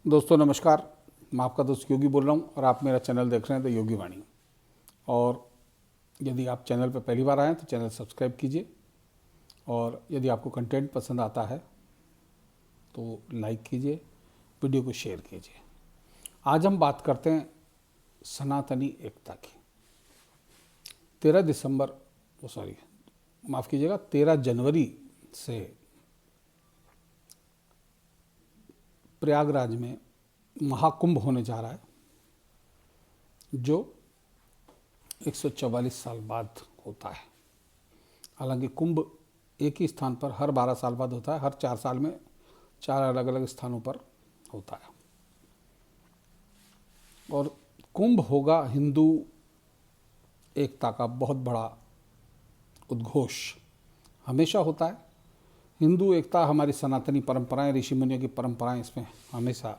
दोस्तों नमस्कार। मैं आपका दोस्त योगी बोल रहा हूँ और आप मेरा चैनल देख रहे हैं द योगी वाणी। और यदि आप चैनल पर पहली बार आए तो चैनल सब्सक्राइब कीजिए और यदि आपको कंटेंट पसंद आता है तो लाइक कीजिए, वीडियो को शेयर कीजिए। आज हम बात करते हैं सनातनी एकता की। 13 जनवरी से प्रयागराज में महाकुंभ होने जा रहा है, जो 144 साल बाद होता है। हालांकि कुंभ एक ही स्थान पर हर 12 साल बाद होता है, हर 4 साल में 4 अलग अलग स्थानों पर होता है। और कुंभ होगा हिंदू एकता का बहुत बड़ा उद्घोष। हमेशा होता है। हिंदू एकता हमारी सनातनी परंपराएं, ऋषि मुनियों की परंपराएं इसमें हमेशा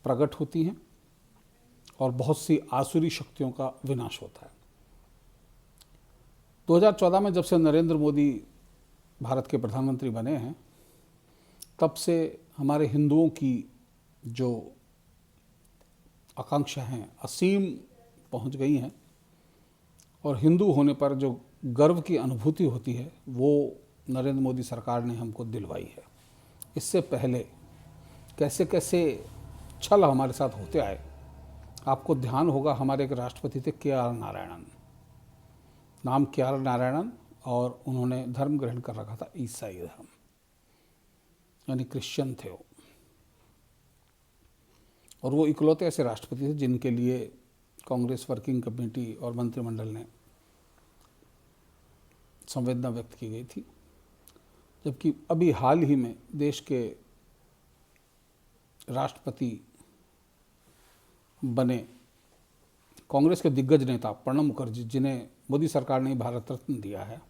प्रकट होती हैं और बहुत सी आसुरी शक्तियों का विनाश होता है। 2014 में जब से नरेंद्र मोदी भारत के प्रधानमंत्री बने हैं, तब से हमारे हिंदुओं की जो आकांक्षा हैं असीम पहुंच गई हैं और हिंदू होने पर जो गर्व की अनुभूति होती है वो नरेंद्र मोदी सरकार ने हमको दिलवाई है। इससे पहले कैसे कैसे छल हमारे साथ होते आए। आपको ध्यान होगा, हमारे एक राष्ट्रपति थे के.आर. नारायणन, नाम के.आर. नारायणन, और उन्होंने धर्म ग्रहण कर रखा था ईसाई धर्म, यानी क्रिश्चियन थे वो। और वो इकलौते ऐसे राष्ट्रपति थे जिनके लिए कांग्रेस वर्किंग कमेटी और मंत्रिमंडल ने संवेदना व्यक्त की गई थी। जबकि अभी हाल ही में देश के राष्ट्रपति बने कांग्रेस के दिग्गज नेता प्रणब मुखर्जी, जिन्हें मोदी सरकार ने भारत रत्न दिया है,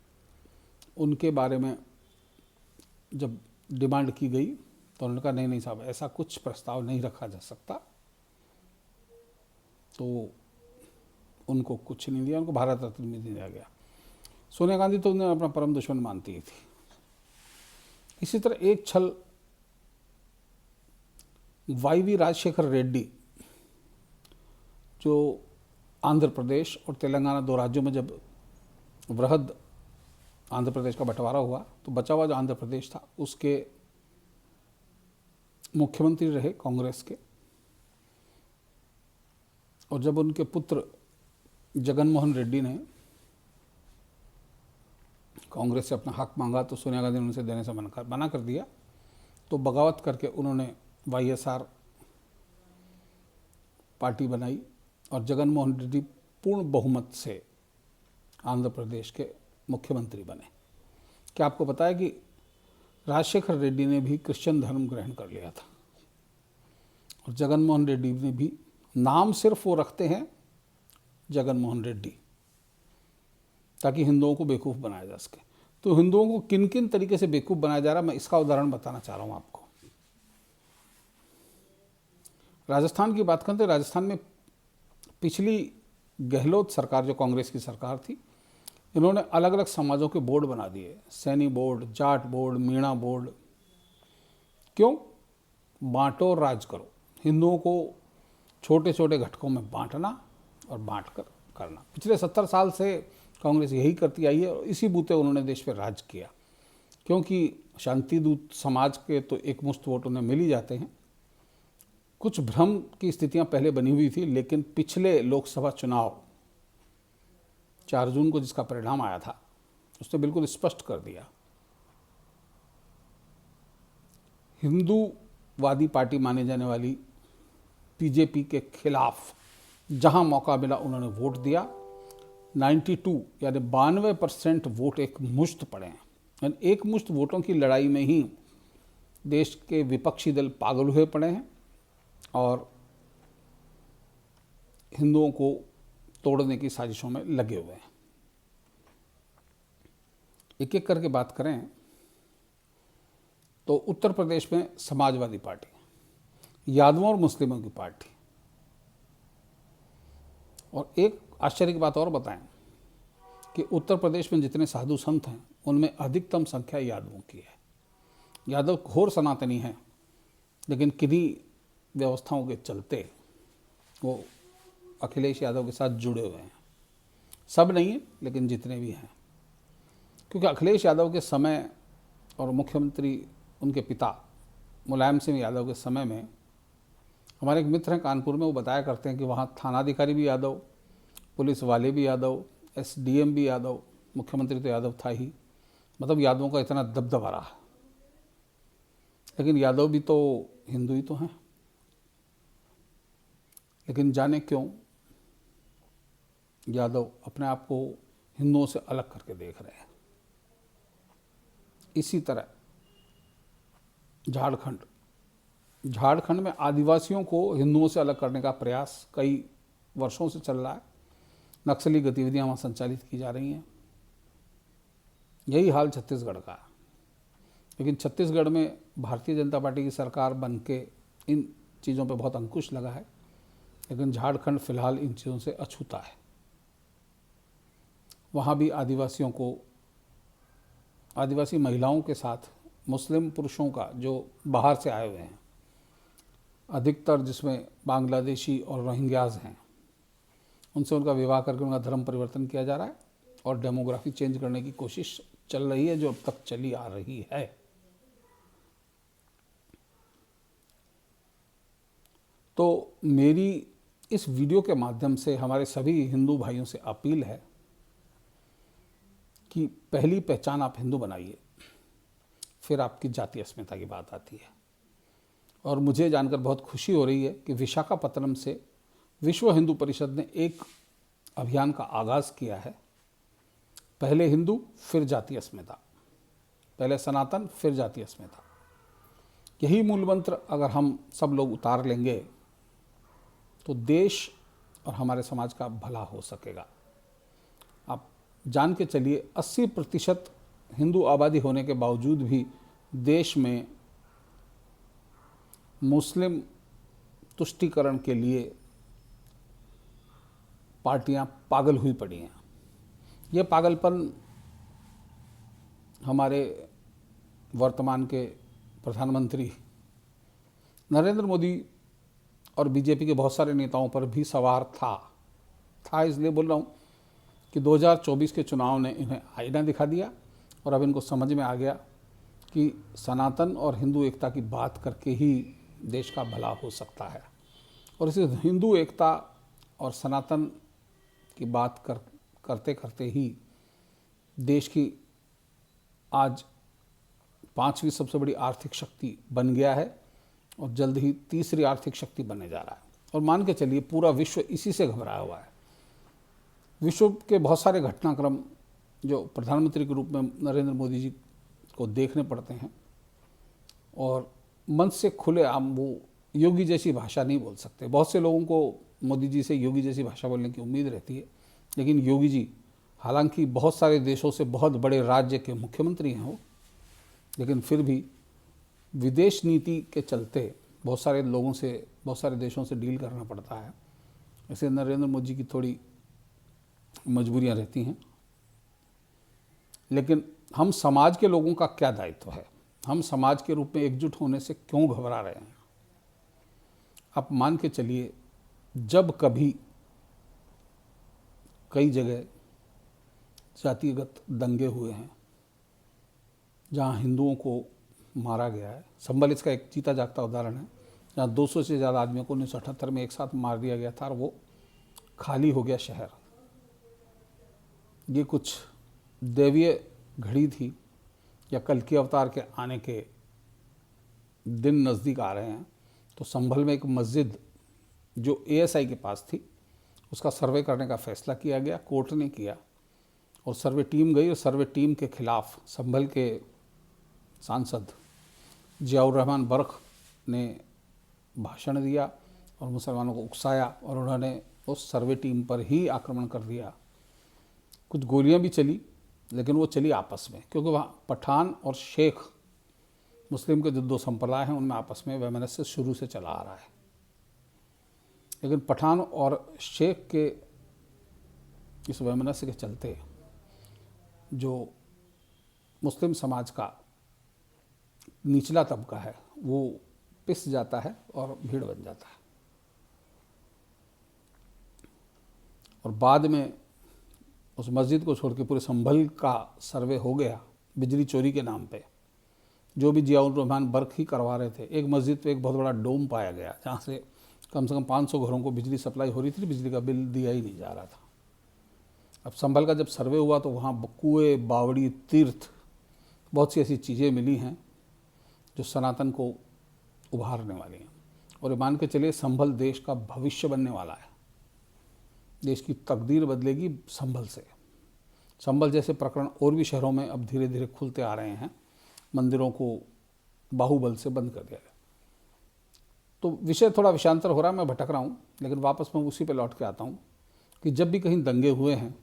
उनके बारे में जब डिमांड की गई तो उन्होंने कहा नहीं साहब, ऐसा कुछ प्रस्ताव नहीं रखा जा सकता। तो उनको कुछ नहीं दिया, उनको भारत रत्न भी नहीं दिया गया। सोनिया गांधी तो उन्हें अपना परम दुश्मन मानती थी। इसी तरह एक छल वाईवी राजशेखर रेड्डी, जो आंध्र प्रदेश और तेलंगाना दो राज्यों में जब वृहद आंध्र प्रदेश का बंटवारा हुआ तो बचा हुआ जो आंध्र प्रदेश था उसके मुख्यमंत्री रहे कांग्रेस के। और जब उनके पुत्र जगन मोहन रेड्डी ने कांग्रेस से अपना हक मांगा तो सोनिया गांधी ने उनसे देने से मना कर दिया। तो बगावत करके उन्होंने वाईएसआर पार्टी बनाई और जगन मोहन रेड्डी पूर्ण बहुमत से आंध्र प्रदेश के मुख्यमंत्री बने। क्या आपको पता है कि राजशेखर रेड्डी ने भी क्रिश्चियन धर्म ग्रहण कर लिया था और जगन मोहन रेड्डी ने भी, नाम सिर्फ वो रखते हैं जगन मोहन रेड्डी ताकि हिंदुओं को बेवकूफ़ बनाया जा सके। तो हिंदुओं को किन किन तरीके से बेवकूफ़ बनाया जा रहा है, मैं इसका उदाहरण बताना चाह रहा हूँ आपको। राजस्थान की बात करें तो राजस्थान में पिछली गहलोत सरकार, जो कांग्रेस की सरकार थी, इन्होंने अलग अलग समाजों के बोर्ड बना दिए, Saini board, Jat board, Meena board. क्यों? बांटो और राज करो। हिंदुओं को छोटे छोटे घटकों में बांटना और बांट कर करना। पिछले 70 साल से कांग्रेस यही करती आई है और इसी बूते उन्होंने देश पर राज किया। क्योंकि शांति दूत समाज के तो एक मुश्त वोट उन्हें मिल ही जाते हैं। कुछ भ्रम की स्थितियां पहले बनी हुई थी, लेकिन पिछले लोकसभा चुनाव 4 जून को जिसका परिणाम आया था उसने बिल्कुल स्पष्ट कर दिया। हिंदूवादी पार्टी माने जाने वाली बीजेपी के खिलाफ जहां मौका मिला उन्होंने वोट दिया। 92 यानी 92% वोट एक मुश्त पड़े हैं। यानी एक मुश्त वोटों की लड़ाई में ही देश के विपक्षी दल पागल हुए पड़े हैं और हिंदुओं को तोड़ने की साजिशों में लगे हुए हैं। एक एक करके बात करें तो उत्तर प्रदेश में समाजवादी पार्टी, यादवों और मुस्लिमों की पार्टी, और एक आश्चर्य की बात और बताएं कि उत्तर प्रदेश में जितने साधु संत हैं उनमें अधिकतम संख्या यादवों की है। यादव घोर सनातनी हैं लेकिन किन्हीं व्यवस्थाओं के चलते वो अखिलेश यादव के साथ जुड़े हुए हैं। सब नहीं है, लेकिन जितने भी हैं, क्योंकि अखिलेश यादव के समय और मुख्यमंत्री उनके पिता मुलायम सिंह यादव के समय में, हमारे एक मित्र हैं कानपुर में, वो बताया करते हैं कि वहाँ थानाधिकारी भी यादव, पुलिस वाले भी यादव, एसडीएम भी यादव, मुख्यमंत्री तो यादव था ही। मतलब यादवों का इतना दबदबा रहा। लेकिन यादव भी तो हिंदू ही तो हैं। लेकिन जाने क्यों यादव अपने आप को हिंदुओं से अलग करके देख रहे हैं। इसी तरह झारखंड में आदिवासियों को हिंदुओं से अलग करने का प्रयास कई वर्षों से चल रहा है। नक्सली गतिविधियां वहाँ संचालित की जा रही हैं। यही हाल छत्तीसगढ़ का है। लेकिन छत्तीसगढ़ में भारतीय जनता पार्टी की सरकार बन के इन चीज़ों पर बहुत अंकुश लगा है, लेकिन झारखंड फिलहाल इन चीज़ों से अछूता है। वहाँ भी आदिवासी महिलाओं के साथ मुस्लिम पुरुषों का जो बाहर से आए हुए हैं, अधिकतर जिसमें बांग्लादेशी और रोहिंग्याज हैं, उनसे उनका विवाह करके उनका धर्म परिवर्तन किया जा रहा है और डेमोग्राफी चेंज करने की कोशिश चल रही है, जो अब तक चली आ रही है। तो मेरी इस वीडियो के माध्यम से हमारे सभी हिंदू भाइयों से अपील है कि पहली पहचान आप हिंदू बनाइए, फिर आपकी जातीय अस्मिता की बात आती है। और मुझे जानकर बहुत खुशी हो रही है कि विशाखापत्तनम से विश्व हिंदू परिषद ने एक अभियान का आगाज़ किया है। पहले हिंदू फिर जातीय अस्मिता, पहले सनातन फिर जातीय अस्मिता। यही मूल मंत्र अगर हम सब लोग उतार लेंगे तो देश और हमारे समाज का भला हो सकेगा। आप जान के चलिए 80% हिंदू आबादी होने के बावजूद भी देश में मुस्लिम तुष्टीकरण के लिए पार्टियां पागल हुई पड़ी हैं। ये पागलपन हमारे वर्तमान के प्रधानमंत्री नरेंद्र मोदी और बीजेपी के बहुत सारे नेताओं पर भी सवार था इसलिए बोल रहा हूँ कि 2024 के चुनाव ने इन्हें आईना दिखा दिया और अब इनको समझ में आ गया कि सनातन और हिंदू एकता की बात करके ही देश का भला हो सकता है। और इस हिंदू एकता और सनातन की बात करते करते ही देश की आज 5वीं सबसे बड़ी आर्थिक शक्ति बन गया है और जल्द ही तीसरी आर्थिक शक्ति बनने जा रहा है। और मान के चलिए पूरा विश्व इसी से घबराया हुआ है। विश्व के बहुत सारे घटनाक्रम जो प्रधानमंत्री के रूप में नरेंद्र मोदी जी को देखने पड़ते हैं और मन से खुले आम वो योगी जैसी भाषा नहीं बोल सकते। बहुत से लोगों को मोदी जी से योगी जैसी भाषा बोलने की उम्मीद रहती है, लेकिन योगी जी हालांकि बहुत सारे देशों से बहुत बड़े राज्य के मुख्यमंत्री हैं वो, लेकिन फिर भी विदेश नीति के चलते बहुत सारे लोगों से, बहुत सारे देशों से डील करना पड़ता है। ऐसे नरेंद्र मोदी जी की थोड़ी मजबूरियां रहती हैं। लेकिन हम समाज के लोगों का क्या दायित्व है? हम समाज के रूप में एकजुट होने से क्यों घबरा रहे हैं? आप मान के चलिए जब कभी कई जगह जातिगत दंगे हुए हैं जहां हिंदुओं को मारा गया है, संभल इसका एक जीता जागता उदाहरण है, जहां 200 से ज़्यादा आदमियों को 1978 में एक साथ मार दिया गया था और वो खाली हो गया शहर। ये कुछ दैवीय घड़ी थी या कल के अवतार के आने के दिन नज़दीक आ रहे हैं। तो संभल में एक मस्जिद जो एएसआई के पास थी उसका सर्वे करने का फैसला किया गया, कोर्ट ने किया और सर्वे टीम गई और सर्वे टीम के खिलाफ संभल के सांसद जियाउर रहमान बर्क ने भाषण दिया और मुसलमानों को उकसाया और उन्होंने उस सर्वे टीम पर ही आक्रमण कर दिया। कुछ गोलियां भी चली, लेकिन वो चली आपस में, क्योंकि वहाँ पठान और शेख मुस्लिम के जो दो संप्रदाय हैं उनमें आपस में वैमनस्य शुरू से चला आ रहा है। लेकिन पठान और शेख के इस वैमनस्य के चलते जो मुस्लिम समाज का निचला तबका है वो पिस जाता है और भीड़ बन जाता है। और बाद में उस मस्जिद को छोड़ के पूरे संभल का सर्वे हो गया बिजली चोरी के नाम पे। जो भी जियाउर रहमान बर्क ही करवा रहे थे, एक मस्जिद पे एक बहुत बड़ा डोम पाया गया जहाँ से कम 500 घरों को बिजली सप्लाई हो रही थी, बिजली का बिल दिया ही नहीं जा रहा था। अब संभल का जब सर्वे हुआ तो वहाँ कुएं, बावड़ी, तीर्थ, बहुत सी ऐसी चीज़ें मिली हैं जो सनातन को उभारने वाली हैं। और मान के चलिए संभल देश का भविष्य बनने वाला है, देश की तकदीर बदलेगी संभल से। संभल जैसे प्रकरण और भी शहरों में अब धीरे धीरे खुलते आ रहे हैं। मंदिरों को बाहुबल से बंद कर दिया गया। तो विषय थोड़ा विषयांतर हो रहा है, मैं भटक रहा हूँ, लेकिन वापस मैं उसी पे लौट के आता हूँ कि जब भी कहीं दंगे हुए हैं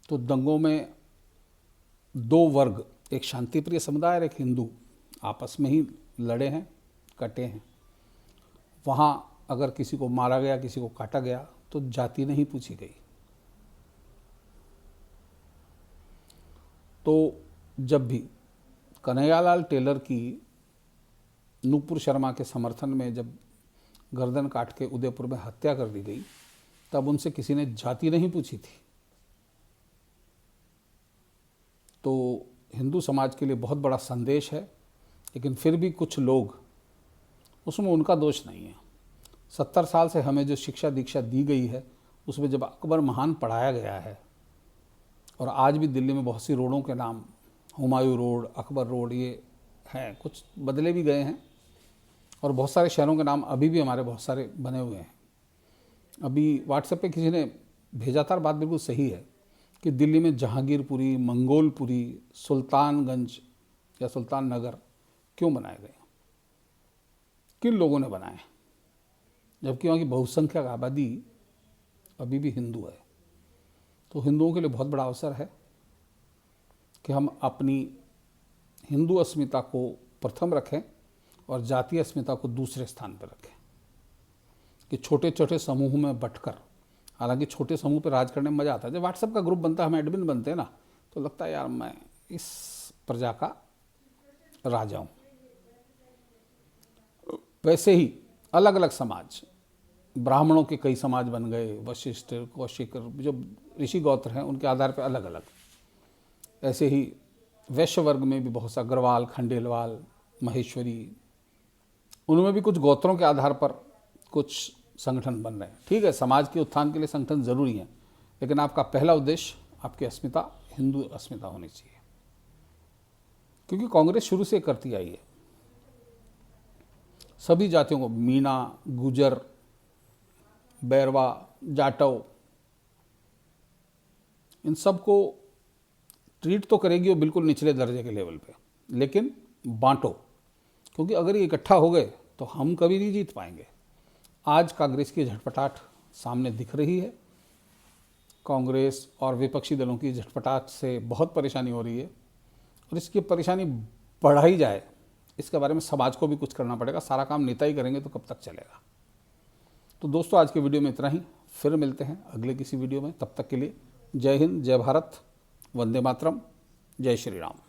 तो दंगों में दो वर्ग, एक शांतिप्रिय समुदाय और एक हिंदू, आपस में ही लड़े हैं, कटे हैं। वहाँ अगर किसी को मारा गया, किसी को काटा गया तो जाति नहीं पूछी गई। तो जब भी कन्हैयालाल टेलर की नूपुर शर्मा के समर्थन में जब गर्दन काट के उदयपुर में हत्या कर दी गई, तब उनसे किसी ने जाति नहीं पूछी थी। तो हिंदू समाज के लिए बहुत बड़ा संदेश है, लेकिन फिर भी कुछ लोग, उसमें उनका दोष नहीं है। 70 साल से हमें जो शिक्षा दीक्षा दी गई है उसमें जब अकबर महान पढ़ाया गया है, और आज भी दिल्ली में बहुत सी रोडों के नाम, हुमायूं रोड, अकबर रोड, ये हैं, कुछ बदले भी गए हैं, और बहुत सारे शहरों के नाम अभी भी हमारे बहुत सारे बने हुए हैं। अभी व्हाट्सएप पे किसी ने भेजा था, बात बिल्कुल सही है कि दिल्ली में जहांगीरपुरी, मंगोलपुरी, सुल्तानगंज या सुल्तान नगर क्यों बनाए गए, किन लोगों ने बनाए, जबकि वहाँ की बहुसंख्यक आबादी अभी भी हिंदू है। तो हिंदुओं के लिए बहुत बड़ा अवसर है कि हम अपनी हिंदू अस्मिता को प्रथम रखें और जातीय अस्मिता को दूसरे स्थान पर रखें। कि छोटे छोटे समूह में बंटकर, हालांकि छोटे समूह पर राज करने में मज़ा आता है। जब व्हाट्सएप का ग्रुप बनता है, हम एडमिन बनते हैं ना, तो लगता है यार मैं इस प्रजा का राजा हूँ। वैसे ही अलग अलग समाज, ब्राह्मणों के कई समाज बन गए, वशिष्ठ, कौशिक, जो ऋषि गोत्र हैं उनके आधार पर अलग अलग। ऐसे ही वैश्य वर्ग में भी बहुत सा, अग्रवाल, खंडेलवाल, महेश्वरी, उनमें भी कुछ गोत्रों के आधार पर कुछ संगठन बन रहे हैं। ठीक है, समाज के उत्थान के लिए संगठन जरूरी है, लेकिन आपका पहला उद्देश्य आपकी अस्मिता, हिंदू अस्मिता होनी चाहिए। क्योंकि कांग्रेस शुरू से करती आई है, सभी जातियों को, मीणा, गुजर, बैरवा, जाटव, इन सब को ट्रीट तो करेगी वो बिल्कुल निचले दर्जे के लेवल पे, लेकिन बांटो, क्योंकि अगर ये इकट्ठा हो गए तो हम कभी नहीं जीत पाएंगे। आज कांग्रेस की झटपटाहट सामने दिख रही है, कांग्रेस और विपक्षी दलों की झटपटाहट से बहुत परेशानी हो रही है, और इसकी परेशानी बढ़ाई जाए, इसके बारे में समाज को भी कुछ करना पड़ेगा। सारा काम नेता ही करेंगे तो कब तक चलेगा। तो दोस्तों, आज के वीडियो में इतना ही, फिर मिलते हैं अगले किसी वीडियो में। तब तक के लिए जय हिंद, जय भारत, वंदे मातरम, जय श्री राम।